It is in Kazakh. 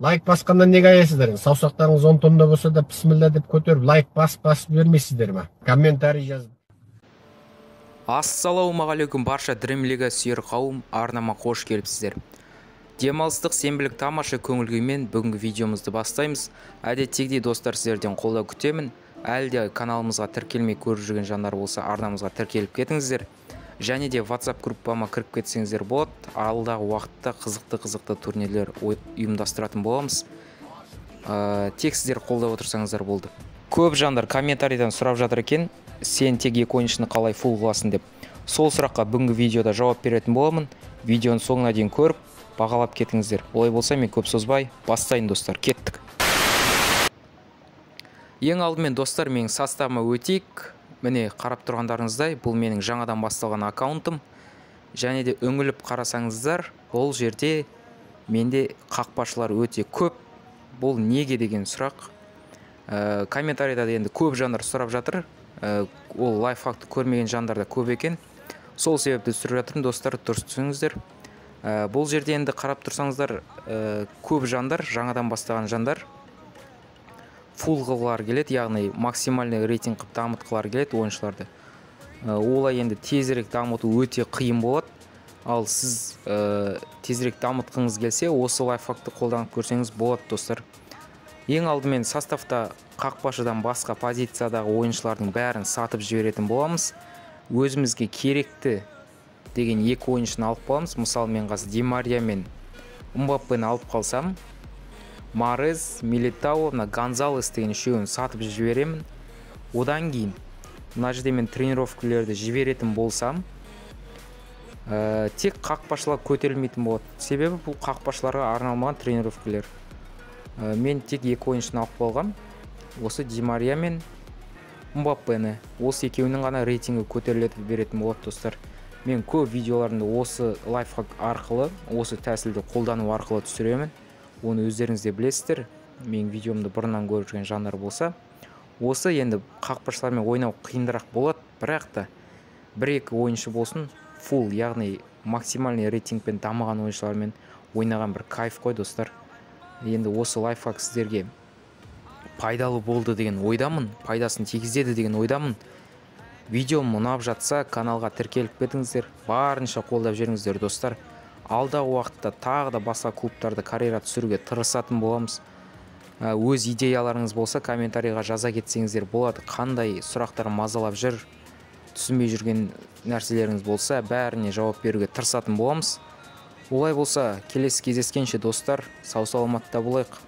Лайк басқандан неге аясыздар? Саусақтарыңыз 10 тонна болса да бисмилля деп көтеріп, лайк басып бермейсіздер ме? Комментарий жазып. Ассалаумағалейкум барша дремлига сүйер қауым, арнама қош келіпсіздер. Демалыстық сенбілік тамаша көңіл-күймен бүгінгі видеомызды бастаймыз. Әдеттегідей достар, сіздерден қолдау күтемін. Әлде каналымызға тіркелмей көріп жүрген жандар болса, арнамызға тіркеліп кетіңіздер. Және де WhatsApp группама кіріп кетсеңіздер болады. Алдағы уақытта қызықты турнирлер ұйымдастыратын боламыз. Тек сіздер қолдап отырсаңыздар болды. Көп жандар комментарийдан сұрап жатыр екен, сен тек екі ойыншыны қалай фул қыласың деп. Сол сұраққа бүгінгі видеода жауап беретін боламын. Видеоны соңына дейін көріп, бағалап кетіңіздер. Олай болса, мен көп созбай бастайын достар, кеттік. Ең алдымен достар, менің составыма өтейік. Міне қарап тұрғандарыңыздай, бұл менің жаңадан басталған аккаунтым. Және де үңіліп қарасаңыздар, бұл жерде менде қақпашылар өте көп. Бұл неге деген сұрақ. Комментарийда енді көп жандар сұрап жатыр. Ол лайфхакты көрмеген жандар да көп екен. Сол себепті түсіріп жатырмын достар, дұрыс түсініңіздер. Бұл жерде енді қарап тұрсаңыздар, көп жандар, жаңадан бастаған жандар фул қылғылар келеді, яғни максимальный рейтинг қып дамытқылар келеді ойыншыларды. Олай енді тезірек дамыту өте қиын болады. Ал сіз тезірек дамытқыңыз келсе, осы лайфхакты қолданып көрсеңіз болады достар. Ең алдымен составта қақпашыдан басқа позициядағы ойыншылардың бәрін сатып жіберетін боламыз. Өзімізге керекті деген екі ойыншыны алып қаламыз. Мысалы, мен қазір Ди Мария мен Мбаппені алып қалсам, Марез, Милитау, Гонзалес деген үшеуін сатып жіберемін. Одан кейін мына жерде мен тренировкалерді жіберетін болсам, тек қақпашылар көтерілмейтін болады. Себебі бұл қақпашыларға арналмаған тренировкалер. Мен тек екі ойыншыны алып болғам. Осы Ди Мария мен Мбаппені. Осы екеуінің ғана рейтингі көтерілетіп беретін болады достар. Мен көп видеоларымды осы лайфхак арқылы, осы тәсілді қолдану арқылы түсіремін. Оны өздеріңіз де білесіздер. Мен видеомды бұрыннан көріп жүрген жандар болса, осы енді қақпашылармен ойнау қиындырақ болады, бірақ та бір-екі ойыншы болсын, фул, яғни максимальный рейтингпен дамыған ойыншылармен ойнаған бір кайф қой достар. Енді осы лайфхак сіздерге пайдалы болды деген ойдамын, пайдасын тигізеді деген ойдамын. Видеом ұнап жатса, каналға тіркеліп кетіңіздер, барынша қолдап жүріңіздер достар. Алдағы уақытта тағы да басқа клубтарды карьера түсіруге тырысатын боламыз. Өз идеяларыңыз болса, комментарийға жаза кетсеңіздер болады. Қандай сұрақтар мазалап жүр, түсінбей жүрген нәрселеріңіз болса, бәріне жауап беруге тырысатын боламыз. Олай болса, келесі кездескенше достар, сау саламатта болайық.